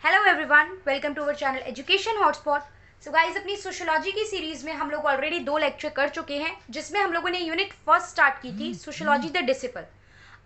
Hello everyone, welcome to our channel Education Hotspot. So guys, अपनी sociology की series में हम लोग ऑलरेडी 2 लेक्चर कर चुके हैं, जिसमें हम लोगों ने यूनिट फर्स्ट स्टार्ट की थी, सोशियोलॉजी द डिसिपल।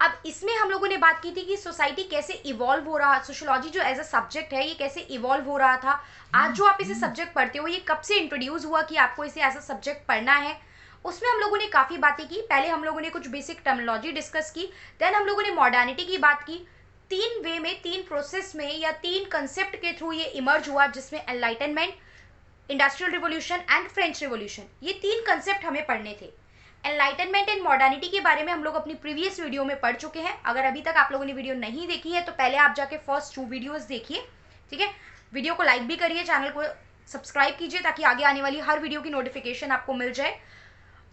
अब इसमें हम लोगों ने बात की थी कि सोसाइटी कैसे इवॉल्व हो रहा, सोशियोलॉजी जो एज अ सब्जेक्ट है ये कैसे इवॉल्व हो रहा था। आज जो आप इसे सब्जेक्ट पढ़ते हो, ये कब से इंट्रोड्यूस हुआ कि आपको इसे एज अ सब्जेक्ट पढ़ना है। उसमें हम लोगों ने काफ़ी बातें की। पहले हम लोगों ने कुछ बेसिक टर्मिनोलॉजी डिस्कस की, देन हम लोगों ने मॉडर्निटी की बात की। 3 वे में, 3 प्रोसेस में या 3 कंसेप्ट के थ्रू ये इमर्ज हुआ, जिसमें enlightenment, industrial revolution and French revolution, ये 3 कंसेप्ट हमें पढ़ने थे। एनलाइटनमेंट एंड मॉडर्निटी के बारे में हम लोग अपनी प्रीवियस वीडियो में पढ़ चुके हैं। अगर अभी तक आप लोगों ने वीडियो नहीं देखी है तो पहले आप जाके फर्स्ट 2 वीडियोस देखिए, ठीक है। वीडियो को लाइक भी करिए, चैनल को सब्सक्राइब कीजिए ताकि आगे आने वाली हर वीडियो की नोटिफिकेशन आपको मिल जाए।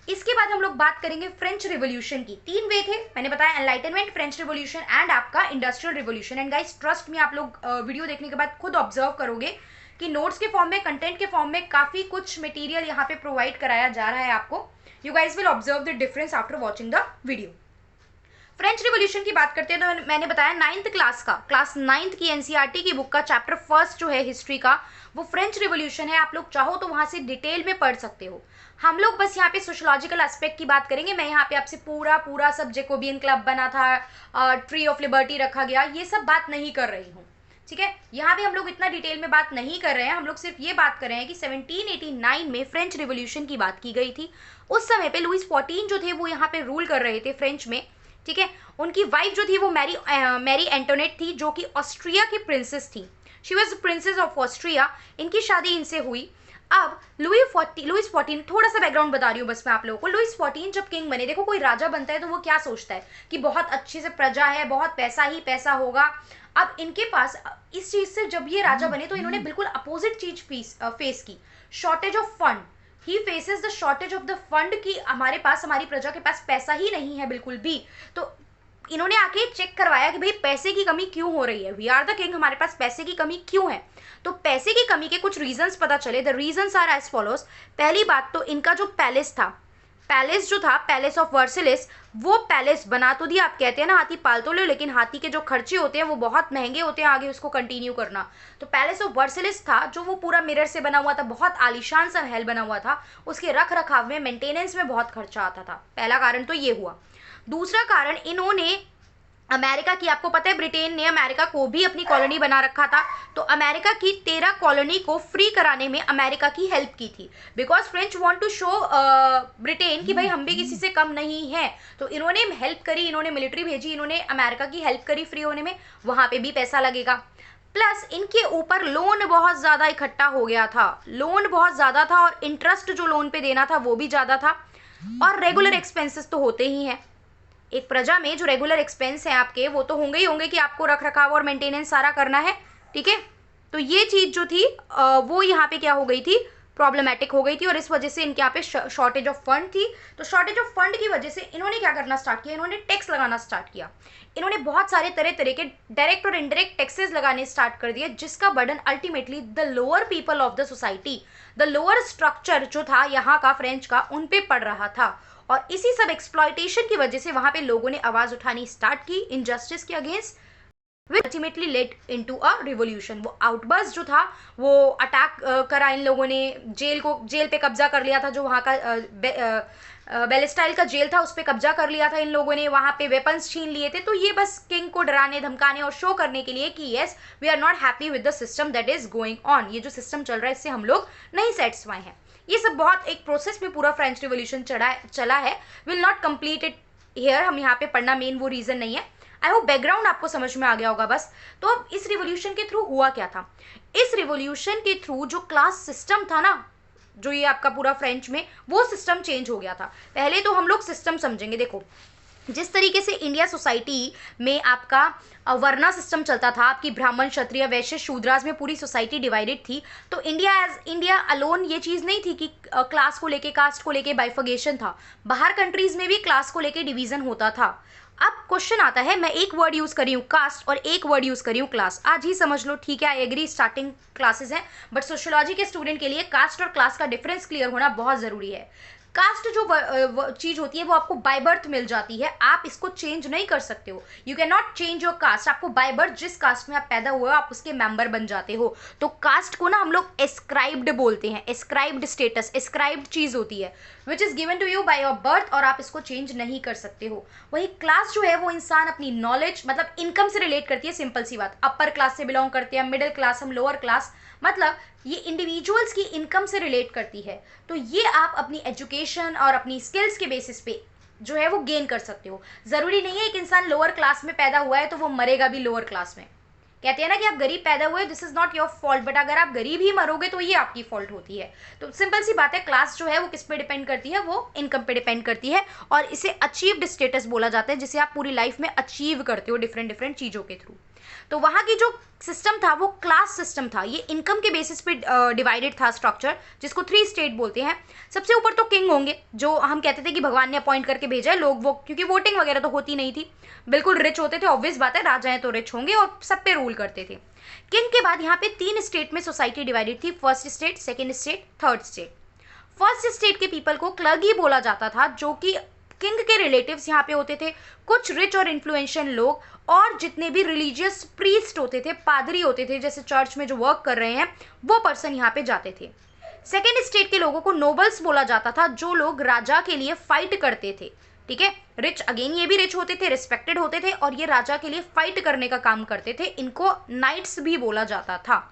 इसके बाद हम लोग बात करेंगे फ्रेंच रिवॉल्यूशन की। 3 वे थे, मैंने बताया, एनलाइटनमेंट, फ्रेंच रिवॉल्यूशन एंड आपका industrial revolution. And guys, trust में, आप लोग वीडियो देखने के बाद खुद ऑब्जर्व करोगे कि नोट्स के फॉर्म में, कंटेंट के फॉर्म में काफी कुछ मटेरियल यहाँ पे प्रोवाइड कराया जा रहा है आपको। You guys will observe the difference after watching the video. French revolution की बात करते हैं तो मैंने बताया 9th क्लास का, क्लास 9th की एनसीईआरटी की बुक का चैप्टर फर्स्ट जो है हिस्ट्री का, वो फ्रेंच रिवॉल्यूशन है। आप लोग चाहो तो वहां से डिटेल में पढ़ सकते हो। हम लोग बस यहाँ पे सोशियोलॉजिकल एस्पेक्ट की बात करेंगे। मैं यहाँ पे आपसे पूरा सब जैकोबियन क्लब बना था, ट्री ऑफ लिबर्टी रखा गया, ये सब बात नहीं कर रही हूँ, ठीक है। यहाँ पे हम लोग इतना डिटेल में बात नहीं कर रहे हैं। हम लोग सिर्फ ये बात कर रहे हैं कि 1789 में फ्रेंच रिवॉल्यूशन की बात की गई थी। उस समय पे लुइस 14 जो थे वो यहाँ पे रूल कर रहे थे फ्रेंच में, ठीक है। उनकी वाइफ जो थी वो मैरी एंटोनेट थी, जो कि ऑस्ट्रिया की प्रिंसेस थी। She was princess of Austria. इनकी शादी इनसे हुई। अब लुइस 14, थोड़ा सा बैकग्राउंड बता रही हूँ बस मैं आप लोगों को। लुइस 14 जब किंग बने, देखो कोई राजा बनता है तो वो क्या सोचता है कि बहुत अच्छे से प्रजा है, बहुत पैसा ही पैसा होगा। अब इनके पास इस चीज से जब ये राजा बने तो इन्होंने बिल्कुल अपोजिट चीज फेस की, shortage of fund. He faces the shortage of the fund, कि हमारे पास, हमारी प्रजा के पास पैसा ही नहीं है बिल्कुल भी। तो इन्होंने आके चेक करवाया कि भाई पैसे की कमी क्यों हो रही है, वी आर द किंग, हमारे पास पैसे की कमी क्यों है। तो पैसे की कमी के कुछ रीजंस पता चले। The reasons are as follows. पहली बात तो इनका जो पैलेस था, पैलेस जो था, पैलेस ऑफ वर्सिलिस, वो पैलेस बना तो दिया, आप कहते हैं ना हाथी पाल तो लो, लेकिन हाथी के जो खर्चे होते हैं वो बहुत महंगे होते हैं आगे उसको कंटिन्यू करना। तो पैलेस ऑफ वर्सिलिस था जो वो पूरा मिरर से बना हुआ था, बहुत आलीशान सा महल बना हुआ था। उसके रख रखाव में, मेंटेनेंस में बहुत खर्चा आता था। पहला कारण तो ये हुआ। दूसरा कारण, इन्होंने अमेरिका की, आपको पता है ब्रिटेन ने अमेरिका को भी अपनी कॉलोनी बना रखा था, तो अमेरिका की 13 कॉलोनी को फ्री कराने में अमेरिका की हेल्प की थी। Because French want to show Britain कि भाई हम भी किसी से कम नहीं है। तो इन्होंने हेल्प करी, इन्होंने मिलिट्री भेजी, इन्होंने अमेरिका की हेल्प करी फ्री होने में। वहां पे भी पैसा लगेगा। प्लस इनके ऊपर लोन बहुत ज़्यादा इकट्ठा हो गया था, लोन बहुत ज़्यादा था, और इंटरेस्ट जो लोन पे देना था वो भी ज़्यादा था। और रेगुलर एक्सपेंसेस तो होते ही हैं एक प्रजा में। जो रेगुलर एक्सपेंस है आपके, वो तो होंगे ही होंगे कि आपको रख रखाव और मेंटेनेंस सारा करना है, ठीक है। तो ये चीज जो थी वो यहाँ पे क्या हो गई थी, प्रॉब्लमेटिक हो गई थी, और इस वजह से इनके यहाँ पे शॉर्टेज ऑफ फंड थी। तो शॉर्टेज ऑफ फंड की वजह से इन्होंने क्या करना स्टार्ट किया, इन्होंने टैक्स लगाना स्टार्ट किया। इन्होंने बहुत सारे तरह तरह के डायरेक्ट और इनडायरेक्ट टैक्सेस लगाने स्टार्ट कर दिए, जिसका burden ultimately the lower people of the society, the lower structure जो था यहाँ का फ्रेंच का, उन पे पड़ रहा था। और इसी सब एक्सप्लॉयटेशन की वजह से वहां पे लोगों ने आवाज उठानी स्टार्ट की इनजस्टिस के against, which ultimately lead into a revolution. वो आउटबर्स्ट जो था, वो अटैक करा इन लोगों ने, जेल पे कब्जा कर लिया था, जो वहाँ का बेलेस्टाइल का जेल था उस पर कब्जा कर लिया था इन लोगों ने, वहाँ पे वेपन्स छीन लिए थे। तो ये बस किंग को डराने धमकाने और शो करने के लिए कि yes we are not happy with the system that is going on, ये जो सिस्टम चल रहा है इससे हम लोग नहीं सेटिस्फाई हैं। ये सब बहुत एक प्रोसेस में पूरा फ्रेंच रिवॉल्यूशन चला है। Will not complete it here, हम यहाँ पे पढ़ना मेन वो रीजन नहीं है। आई होप बैकग्राउंड आपको समझ में आ गया होगा बस। तो अब इस रिवॉल्यूशन के थ्रू हुआ क्या था, इस रिवॉल्यूशन के थ्रू जो क्लास सिस्टम था ना, जो ये आपका पूरा फ्रेंच में, वो सिस्टम चेंज हो गया था। पहले तो हम लोग सिस्टम समझेंगे। देखो, जिस तरीके से इंडिया सोसाइटी में आपका वर्ना सिस्टम चलता था, आपकी ब्राह्मण, क्षत्रिय, वैश्य, शूद्रास में पूरी सोसाइटी डिवाइडेड थी। तो इंडिया एज इंडिया अलोन ये चीज़ नहीं थी कि क्लास को लेके, कास्ट को लेके बाइफर्गेशन था। बाहर कंट्रीज में भी क्लास को लेके डिवीजन होता था। अब क्वेश्चन आता है, मैं एक वर्ड यूज करी हूँ कास्ट और एक वर्ड यूज करी हूँ क्लास, आज ही समझ लो, ठीक है। आई एग्री, स्टार्टिंग क्लासेस हैं, बट सोशियोलॉजी के स्टूडेंट के लिए कास्ट और क्लास का डिफरेंस क्लियर होना बहुत जरूरी है। कास्ट जो चीज होती है वो आपको बाय बर्थ मिल जाती है, आप इसको चेंज नहीं कर सकते हो। You can not change your cast. आपको बाय बर्थ जिस कास्ट में आप पैदा हुए हो आप उसके मेंबर बन जाते हो। तो कास्ट को ना हम लोग एस्क्राइब्ड बोलते हैं, एस्क्राइब्ड स्टेटस, एस्क्राइब्ड चीज होती है which is given to you by your birth, और आप इसको चेंज नहीं कर सकते हो। वही क्लास जो है वो इंसान अपनी नॉलेज मतलब इनकम से रिलेट करती है। सिंपल सी बात, अपर क्लास से बिलोंग करते हैं, मिडिल क्लास, हम लोअर क्लास, मतलब ये इंडिविजुअल्स की इनकम से रिलेट करती है। तो ये आप अपनी एजुकेशन और अपनी स्किल्स के बेसिस पे जो है वो गेन कर सकते हो। जरूरी नहीं है एक इंसान लोअर क्लास में पैदा हुआ है तो वो मरेगा भी लोअर क्लास में। कहते हैं ना कि आप गरीब पैदा हुए, this is not your fault, but अगर आप गरीब ही मरोगे तो ये आपकी फॉल्ट होती है। तो सिंपल सी बात है, क्लास जो है वो किस पे डिपेंड करती है, वो इनकम पे डिपेंड करती है, और इसे अचीव्ड स्टेटस बोला जाता है, जिसे आप पूरी लाइफ में अचीव करते हो डिफरेंट डिफरेंट चीजों के थ्रू। तो वहाँ की जो सिस्टम था वो क्लास सिस्टम था, ये इनकम के बेसिस पे डिवाइडेड था स्ट्रक्चर, जिसको 3 स्टेट बोलते हैं। सबसे ऊपर तो किंग होंगे, जो हम कहते थे कि भगवान ने अपॉइंट करके भेजा है, लोग वो क्योंकि वोटिंग वगैरह तो होती नहीं थी, बिल्कुल रिच होते थे, ऑब्वियस बात है राजा हैं तो रिच होंगे और सब पे रूल करते थे। किंग के बाद यहाँ पे 3 स्टेट में सोसाइटी डिवाइडेड थी, first state, second state, third state. First state के पीपल को क्लर्गी बोला जाता था, जो कि किंग के रिलेटिव्स यहाँ पे होते थे, कुछ रिच और इन्फ्लुएंशियल लोग, और जितने भी रिलीजियस प्रीस्ट होते थे, पादरी होते थे, जैसे चर्च में जो वर्क कर रहे हैं वो पर्सन यहाँ पे जाते थे। सेकेंड स्टेट के लोगों को नोबल्स बोला जाता था, जो लोग राजा के लिए फाइट करते थे। ठीक है, रिच, अगेन ये भी रिच होते थे, रिस्पेक्टेड होते थे, और ये राजा के लिए फाइट करने का काम करते थे, इनको नाइट्स भी बोला जाता था।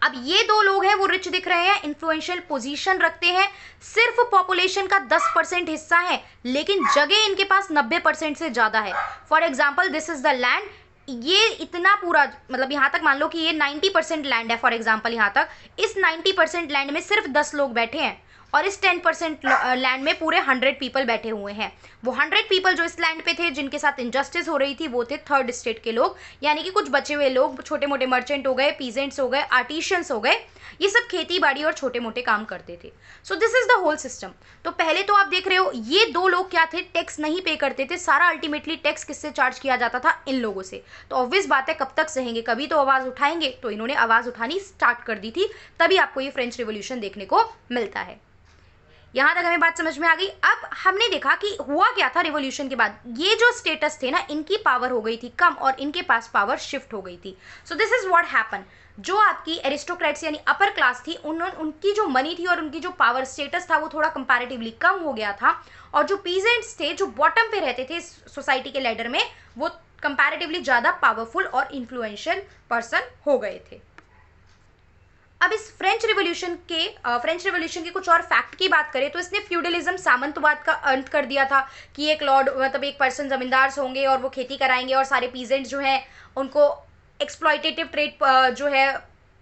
अब ये 2 लोग हैं वो रिच दिख रहे हैं, इन्फ्लुएंशियल पोजीशन रखते हैं, सिर्फ पॉपुलेशन का 10% हिस्सा है, लेकिन जगह इनके पास 90% से ज्यादा है। For example, this is the land, ये इतना पूरा, मतलब यहाँ तक मान लो कि ये 90% लैंड है, फॉर एग्जाम्पल यहाँ तक, इस 90% लैंड में सिर्फ 10 लोग बैठे हैं, और इस 10% लैंड में पूरे 100 पीपल बैठे हुए हैं। वो 100 पीपल जो इस लैंड पे थे, जिनके साथ इनजस्टिस हो रही थी, वो थे थर्ड स्टेट के लोग, यानी कि कुछ बचे हुए लोग, छोटे मोटे मर्चेंट हो गए, पीजेंट्स हो गए, आर्टिशियंस हो गए, ये सब खेती बाड़ी और छोटे मोटे काम करते थे। So this is the whole system. तो पहले तो आप देख रहे हो ये 2 लोग क्या थे, टैक्स नहीं पे करते थे, सारा अल्टीमेटली टैक्स किससे चार्ज किया जाता था, इन लोगों से। तो ऑब्वियस बात है कब तक सहेंगे, कभी तो आवाज उठाएंगे, तो इन्होंने आवाज उठानी स्टार्ट कर दी थी, तभी आपको ये फ्रेंच रिवॉल्यूशन देखने को मिलता है। यहां तक हमें बात समझ में आ गई। अब हमने देखा कि हुआ क्या था रिवॉल्यूशन के बाद, ये जो स्टेटस थे ना, इनकी पावर हो गई थी कम और इनके पास पावर शिफ्ट हो गई थी। सो दिस इज व्हाट हैपन। जो आपकी एरिस्टोक्रेट्स यानी अपर क्लास थी, उनकी जो मनी थी और उनकी जो पावर स्टेटस था वो थोड़ा कंपैरेटिवली कम हो गया था, और जो पीजेंट्स थे जो बॉटम पे रहते थे सोसाइटी के लैडर में, वो कंपैरेटिवली ज्यादा पावरफुल और इन्फ्लुएंशियल पर्सन हो गए थे। अब इस फ्रेंच रिवॉल्यूशन की कुछ और फैक्ट की बात करें तो इसने फ्यूडलिज्म, सामंतवाद का अंत कर दिया था, कि एक लॉर्ड मतलब एक पर्सन जमींदार होंगे और वो खेती कराएंगे, और सारे पीजेंट्स जो हैं उनको एक्सप्लॉयटेटिव ट्रेड जो है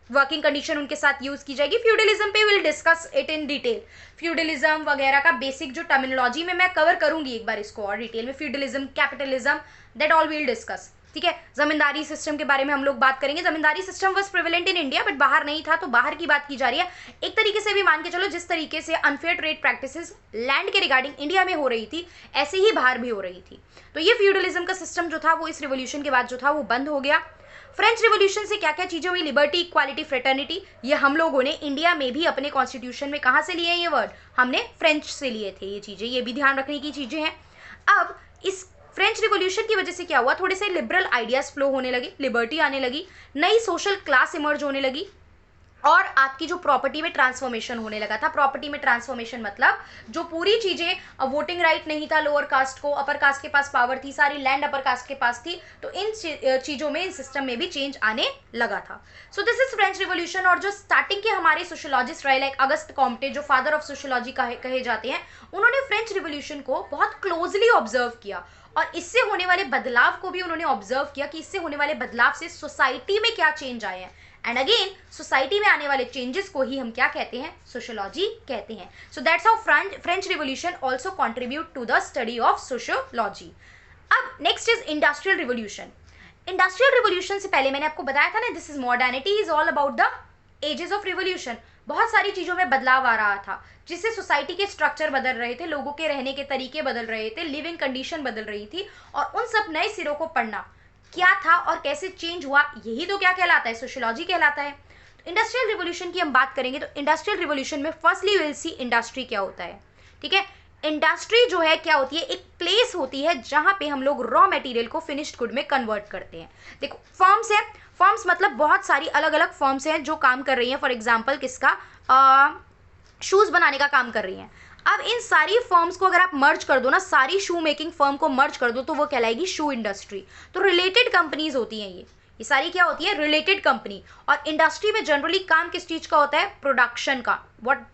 वर्किंग कंडीशन उनके साथ यूज की जाएगी। फ्यूडलिज्म पे will discuss it in detail. Feudalism वगैरह का बेसिक जो टर्मिनोलॉजी में मैं कवर करूंगी एक बार इसको और डिटेल में, feudalism, capitalism, that all will discuss. ठीक है, जमींदारी सिस्टम के बारे में हम लोग बात करेंगे। Zamindari system was prevalent in India, but बाहर नहीं था, तो बाहर की बात की जा रही है। एक तरीके से भी मान के चलो, जिस तरीके से अनफेयर ट्रेड प्रैक्टिसेस लैंड के रिगार्डिंग इंडिया में हो रही थी, ऐसे ही बाहर भी हो रही थी। तो ये फ्यूडलिज्म का सिस्टम जो था वो इस रिवॉल्यूशन के बाद जो था वो बंद हो गया। फ्रेंच रिवॉल्यूशन से क्या क्या चीजें हुई, लिबर्टी, इक्वालिटी, फ्रेटर्निटी, ये हम लोगों ने इंडिया में भी अपने कॉन्स्टिट्यूशन में कहाँ से लिए हैं ये वर्ड, हमने फ्रेंच से लिए थे ये चीजें, ये भी ध्यान रखने की चीजें हैं। अब इस फ्रेंच रिवॉल्यूशन की वजह से क्या हुआ, थोड़े से लिबरल आइडियाज फ्लो होने लगे, लिबर्टी आने लगी, नई सोशल क्लास इमर्ज होने लगी, और आपकी जो प्रॉपर्टी में ट्रांसफॉर्मेशन होने लगा था। प्रॉपर्टी में ट्रांसफॉर्मेशन मतलब जो पूरी चीजें, वोटिंग राइट नहीं था लोअर कास्ट को, अपर कास्ट के पास पावर थी, सारी लैंड अपर कास्ट के पास थी, तो इन चीजों में, इन सिस्टम में भी चेंज आने लगा था। सो दिस इज फ्रेंच रिवॉल्यूशन। और जो स्टार्टिंग के हमारे सोशियोलॉजिस्ट रहे, लाइक अगस्त कॉम्टे, जो फादर ऑफ सोशियोलॉजी कहे जाते हैं, उन्होंने फ्रेंच रिवॉल्यूशन को बहुत क्लोजली ऑब्जर्व किया, और इससे होने वाले बदलाव को भी उन्होंने ऑब्जर्व किया कि इससे होने वाले बदलाव से सोसाइटी में क्या चेंज आए हैं। एंड अगेन सोसाइटी में आने वाले चेंजेस को ही हम क्या कहते हैं, सोशियोलॉजी कहते हैं। So that's how French revolution also contribute to the study of sociology. अब next is industrial revolution. Industrial revolution से पहले मैंने आपको बताया था ना, this is modernity is all about the ages of revolution. बहुत सारी चीजों में बदलाव आ रहा था, जिससे सोसाइटी के स्ट्रक्चर बदल रहे थे, लोगों के रहने के तरीके बदल रहे थे, लिविंग कंडीशन बदल रही थी, और उन सब नए सिरों को पढ़ना क्या था और कैसे चेंज हुआ, यही तो क्या कहलाता है, सोशियोलॉजी कहलाता है। तो इंडस्ट्रियल रिवॉल्यूशन की हम बात करेंगे तो इंडस्ट्रियल रिवॉल्यूशन में फर्स्टली विल सी इंडस्ट्री क्या होता है। ठीक है। इंडस्ट्री जो है क्या होती है, एक प्लेस होती है जहां पे हम लोग रॉ मटेरियल को फिनिश्ड गुड में कन्वर्ट करते हैं। देखो फर्म्स है, फर्म्स मतलब बहुत सारी अलग अलग फर्म्स हैं जो काम कर रही हैं। फॉर एग्जाम्पल किसका, शूज़ बनाने का काम कर रही हैं। अब इन सारी फर्म्स को अगर आप मर्ज कर दो ना, सारी शू मेकिंग फर्म को मर्ज कर दो, तो वो कहलाएगी शू इंडस्ट्री। तो रिलेटेड कंपनीज होती हैं ये सारी क्या होती है, रिलेटेड कंपनी। और इंडस्ट्री में जनरली काम किस चीज़ का होता है, प्रोडक्शन का। What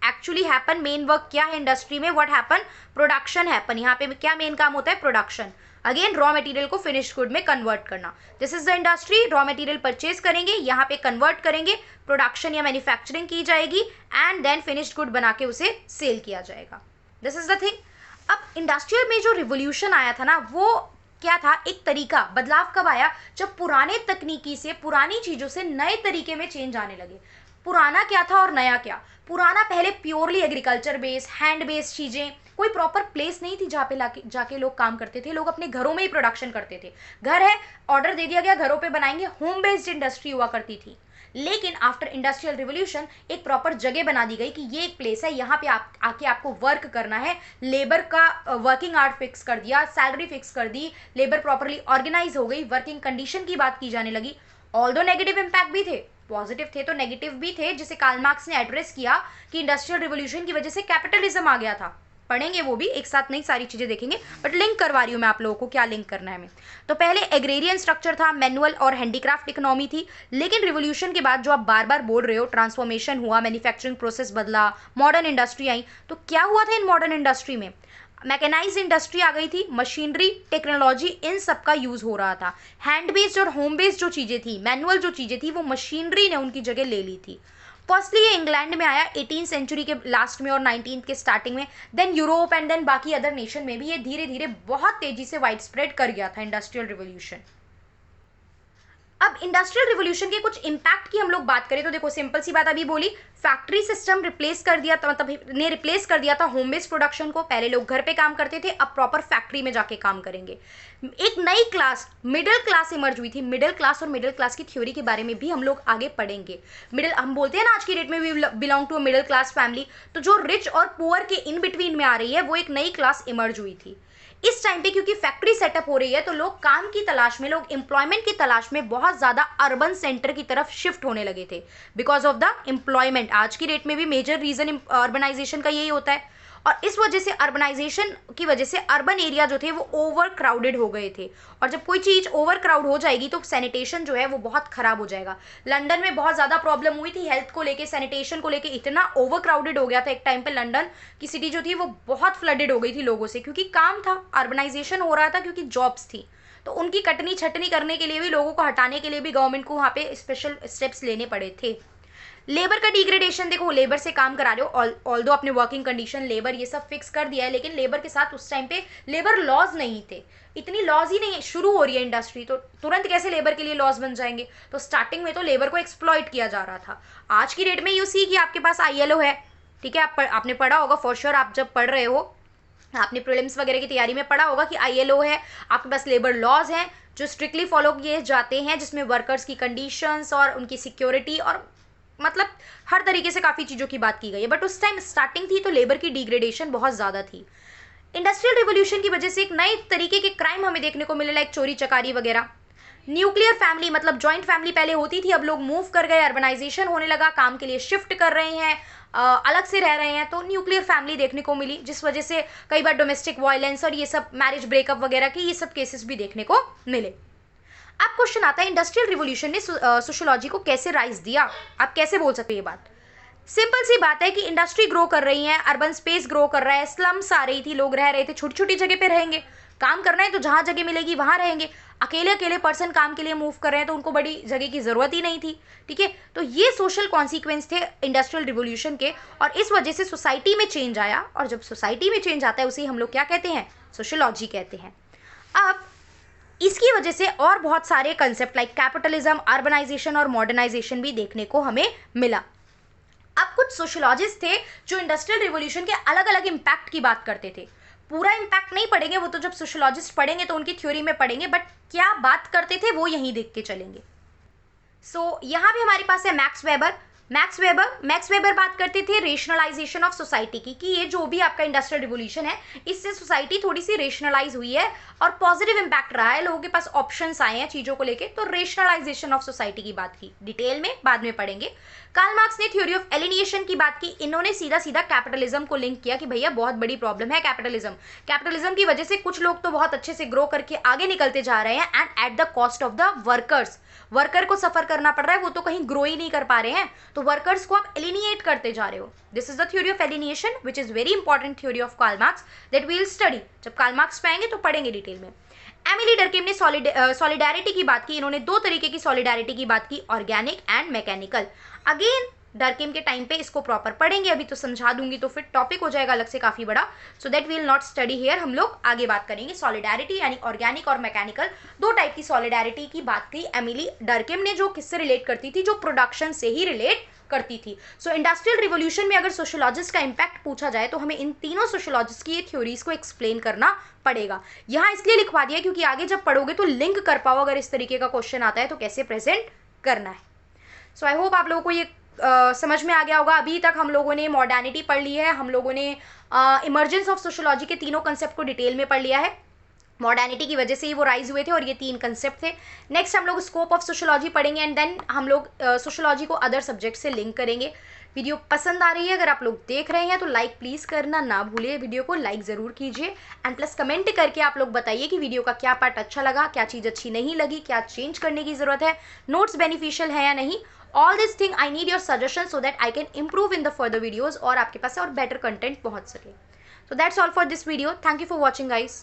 actually happen, main work क्या है इंडस्ट्री में, व्हाट हैपन, प्रोडक्शन हैपन। यहाँ पे क्या मेन काम होता है, प्रोडक्शन। अगेन रॉ मटेरियल को फिनिश गुड में कन्वर्ट करना। This is the industry. Raw material purchase करेंगे, यहाँ पे कन्वर्ट करेंगे, प्रोडक्शन या मैन्युफैक्चरिंग की जाएगी एंड देन फिनिश्ड गुड बना के उसे सेल किया जाएगा। This is the thing. अब इंडस्ट्रियल में जो रिवोल्यूशन आया था ना, वो क्या था, एक तरीका, बदलाव कब आया, जब पुराने तकनीकी से, पुरानी चीज़ों से नए तरीके में चेंज आने लगे। पुराना क्या था और नया क्या, पुराना पहले purely agriculture based, hand based चीज़ें, कोई प्रॉपर प्लेस नहीं थी जहाँ पे जाके लोग काम करते थे। लोग अपने घरों में ही प्रोडक्शन करते थे। घर है, ऑर्डर दे दिया गया, घरों पे बनाएंगे, होम बेस्ड इंडस्ट्री हुआ करती थी। लेकिन आफ्टर इंडस्ट्रियल रिवोल्यूशन एक प्रॉपर जगह बना दी गई कि ये एक प्लेस है, यहाँ पे आप आके आपको वर्क करना है। लेबर का वर्किंग आवर फिक्स कर दिया, सैलरी फिक्स कर दी, लेबर प्रॉपरली ऑर्गेनाइज हो गई, वर्किंग कंडीशन की बात की जाने लगी। ऑल्दो नेगेटिव इम्पैक्ट भी थे, पॉजिटिव थे तो नेगेटिव भी थे, जिसे कार्ल मार्क्स ने एड्रेस किया कि इंडस्ट्रियल रिवोल्यूशन की वजह से कैपिटलिज्म आ गया था। पढ़ेंगे वो भी एक साथ, नहीं सारी चीज़ें देखेंगे, बट लिंक करवा रही हूँ मैं आप लोगों को, क्या लिंक करना है हमें। तो पहले एग्रेरियन स्ट्रक्चर था, मैनुअल और हैंडीक्राफ्ट इकोनॉमी थी। लेकिन रिवोल्यूशन के बाद जो आप बार बार बोल रहे हो, ट्रांसफॉर्मेशन हुआ, मैन्युफैक्चरिंग प्रोसेस बदला, मॉडर्न इंडस्ट्री आई। तो क्या हुआ था इन मॉडर्न इंडस्ट्री में, मैकेनाइज इंडस्ट्री आ गई थी, मशीनरी, टेक्नोलॉजी, इन सब का यूज़ हो रहा था। हैंड बेस्ड और होम बेस्ड जो चीज़ें थी, मैनुअल जो चीज़ें थी, वो मशीनरी ने उनकी जगह ले ली थी। फर्स्टली ये इंग्लैंड में आया 18th सेंचुरी के लास्ट में और 19th के स्टार्टिंग में, देन यूरोप एंड देन बाकी अदर नेशन में भी ये धीरे धीरे बहुत तेजी से वाइड स्प्रेड कर गया था इंडस्ट्रियल रिवोल्यूशन। अब इंडस्ट्रियल रिवोल्यूशन के कुछ इम्पैक्ट की हम लोग बात करें तो देखो, सिंपल सी बात अभी बोली, फैक्ट्री सिस्टम रिप्लेस कर दिया, मतलब ने रिप्लेस कर दिया था होम बेस्ड प्रोडक्शन को। पहले लोग घर पे काम करते थे, अब प्रॉपर फैक्ट्री में जाके काम करेंगे। एक नई क्लास, मिडिल क्लास इमर्ज हुई थी। मिडिल क्लास और मिडिल क्लास की थ्योरी के बारे में भी हम लोग आगे पढ़ेंगे। मिडिल, हम बोलते हैं ना आज की डेट में we belong to a middle class family, तो जो रिच और पुअर के इन बिटवीन में आ रही है, वो एक नई क्लास इमर्ज हुई थी इस टाइम पे। क्योंकि फैक्ट्री सेटअप हो रही है तो लोग काम की तलाश में, लोग एम्प्लॉयमेंट की तलाश में बहुत ज़्यादा अर्बन सेंटर की तरफ शिफ्ट होने लगे थे बिकॉज ऑफ द एम्प्लॉयमेंट। आज की डेट में भी मेजर रीजन अर्बनाइजेशन का यही होता है। और इस वजह से, अर्बनाइजेशन की वजह से अर्बन एरिया जो थे वो ओवर क्राउडेड हो गए थे। और जब कोई चीज़ ओवर क्राउड हो जाएगी तो सैनिटेशन जो है वो बहुत ख़राब हो जाएगा। लंदन में बहुत ज़्यादा प्रॉब्लम हुई थी हेल्थ को लेके, सैनिटेशन को लेके। इतना ओवर क्राउडेड हो गया था एक टाइम पे, लंदन की सिटी जो थी वो बहुत फ्लडेड हो गई थी लोगों से, क्योंकि काम था, अर्बनाइजेशन हो रहा था, क्योंकि जॉब्स थी। तो उनकी कटनी छटनी करने के लिए भी, लोगों को हटाने के लिए भी गवर्नमेंट को वहाँ पे स्पेशल स्टेप्स लेने पड़े थे। लेबर का डिग्रेडेशन, देखो लेबर से काम करा रहे हो, ऑल्दो अपने वर्किंग कंडीशन, लेबर, ये सब फिक्स कर दिया है, लेकिन लेबर के साथ उस टाइम पे लेबर लॉज नहीं थे, इतनी लॉज ही नहीं, शुरू हो रही है इंडस्ट्री तो तुरंत कैसे लेबर के लिए लॉज बन जाएंगे। तो स्टार्टिंग में तो लेबर को एक्सप्लॉइट किया जा रहा था। आज की डेट में यू सी कि आपके पास ILO है, ठीक है, आपने पढ़ा होगा फॉर श्योर, आप जब पढ़ रहे हो, आपने प्रीलिम्स वगैरह की तैयारी में पढ़ा होगा कि ILO है, आपके पास लेबर लॉज हैं जो स्ट्रिक्टली फॉलो किए जाते हैं, जिसमें वर्कर्स की कंडीशंस और उनकी सिक्योरिटी और मतलब हर तरीके से काफ़ी चीज़ों की बात की गई है। बट उस टाइम स्टार्टिंग थी तो लेबर की डिग्रेडेशन बहुत ज़्यादा थी। इंडस्ट्रियल रिवोल्यूशन की वजह से एक नए तरीके के क्राइम हमें देखने को मिले, लाइक चोरी चकारी वगैरह। न्यूक्लियर फैमिली, मतलब जॉइंट फैमिली पहले होती थी, अब लोग मूव कर गए, अर्बनाइजेशन होने लगा, काम के लिए शिफ्ट कर रहे हैं, अलग से रह रहे हैं, तो न्यूक्लियर फैमिली देखने को मिली, जिस वजह से कई बार डोमेस्टिक वायलेंस और ये सब मैरिज ब्रेकअप वगैरह के ये सब केसेस भी देखने को मिले। अब क्वेश्चन आता है, इंडस्ट्रियल रिवोल्यूशन ने सोशियोलॉजी को कैसे राइज दिया? आप कैसे बोल सकते हैं ये बात? सिंपल सी बात है कि इंडस्ट्री ग्रो कर रही है, अर्बन स्पेस ग्रो कर रहा है, स्लम्स आ रही थी, लोग रह रहे थे, छोटी छोटी जगह पे रहेंगे, काम करना है तो जहाँ जगह मिलेगी वहाँ रहेंगे। अकेले अकेले पर्सन काम के लिए मूव कर रहे हैं तो उनको बड़ी जगह की ज़रूरत ही नहीं थी, ठीक है। तो ये सोशल कॉन्सिक्वेंस थे इंडस्ट्रियल रिवोल्यूशन के, और इस वजह से सोसाइटी में चेंज आया, और जब सोसाइटी में चेंज आता है उसे हम लोग क्या कहते हैं? सोशियोलॉजी कहते हैं। अब इसकी वजह से और बहुत सारे कंसेप्ट लाइक कैपिटलिज्म, अर्बनाइजेशन और मॉडर्नाइजेशन भी देखने को हमें मिला। अब कुछ सोशियोलॉजिस्ट थे जो इंडस्ट्रियल रिवोल्यूशन के अलग अलग इम्पैक्ट की बात करते थे। पूरा इम्पैक्ट नहीं पढ़ेंगे, वो तो जब सोशियोलॉजिस्ट पढ़ेंगे तो उनकी थ्योरी में पढ़ेंगे, बट क्या बात करते थे वो यहीं देख के चलेंगे। सो यहाँ भी हमारे पास है मैक्स वेबर, मैक्स वेबर बात करते थे रेशनलाइजेशन ऑफ सोसाइटी की, कि ये जो भी आपका इंडस्ट्रियल रिवोल्यूशन है इससे सोसाइटी थोड़ी सी रेशनलाइज हुई है और पॉजिटिव इंपैक्ट रहा है, लोगों के पास ऑप्शंस आए हैं चीज़ों को लेके, तो रेशनलाइजेशन ऑफ सोसाइटी की बात की, डिटेल में बाद में पढ़ेंगे। कार्ल मार्क्स ने थ्योरी ऑफ एलिनिएशन की बात की, इन्होंने सीधा सीधा कैपिटलिज्म को लिंक किया कि भैया बहुत बड़ी प्रॉब्लम है कैपिटलिज्म की वजह से कुछ लोग तो बहुत अच्छे से ग्रो करके आगे निकलते जा रहे हैं and at the cost of the worker को सफर करना पड़ रहा है, वो तो कहीं ग्रो ही नहीं कर पा रहे हैं, तो वर्कर्स को आप एलिनिएट करते जा रहे हो। This is the theory of alienation which is very important theory of Karl Marx that we will study. जब कार्ल मार्क्स पे आएंगे तो पढ़ेंगे डिटेल में। एमिली डर्केम ने सॉलिडारिटी की बात की, इन्होंने दो तरीके की सॉलिडारिटी की बात की, ऑर्गेनिक एंड मैकेनिकल। अगेन डर्केम के टाइम पे इसको प्रॉपर पढ़ेंगे, अभी तो समझा दूंगी तो फिर टॉपिक हो जाएगा अलग से काफी बड़ा, so that we will not study here. हम लोग आगे बात करेंगे सॉलिडारिटी यानी ऑर्गेनिक और मैकेनिकल, दो टाइप की सॉलिडारिटी की बात की एमिली डर्केम ने, जो किससे रिलेट करती थी, जो प्रोडक्शन से ही रिलेट करती थी। सो इंडस्ट्रियल रिवोल्यूशन में अगर सोशियोलॉजिस्ट का इंपैक्ट पूछा जाए तो हमें इन तीनों सोशियोलॉजिस्ट की ये थ्योरीज को एक्सप्लेन करना पड़ेगा। यहाँ इसलिए लिखवा दिया क्योंकि आगे जब पढ़ोगे तो लिंक कर पाओ, अगर इस तरीके का क्वेश्चन आता है तो कैसे प्रेजेंट करना है। सो आई होप आप लोगों को ये समझ में आ गया होगा। अभी तक हम लोगों ने मॉडर्निटी पढ़ ली है, हम लोगों ने इमर्जेंस ऑफ सोशियोलॉजी के तीनों कंसेप्ट को डिटेल में पढ़ लिया है, मॉडर्निटी की वजह से ही वो राइज हुए थे और ये तीन कंसेप्ट थे। नेक्स्ट हम लोग स्कोप ऑफ सोशियोलॉजी पढ़ेंगे एंड देन हम लोग सोशियोलॉजी को अदर सब्जेक्ट से लिंक करेंगे। वीडियो पसंद आ रही है, अगर आप लोग देख रहे हैं तो लाइक प्लीज़ करना ना भूलिए, वीडियो को लाइक ज़रूर कीजिए एंड प्लस कमेंट करके आप लोग बताइए कि वीडियो का क्या पार्ट अच्छा लगा, क्या चीज़ अच्छी नहीं लगी, क्या चेंज करने की ज़रूरत है, नोट्स बेनिफिशियल है या नहीं। All this thing I need your suggestion so that I can improve in the further videos और आपके पास और बेटर कंटेंट पहुँच सके। So that's all for this video. Thank you for watching, guys.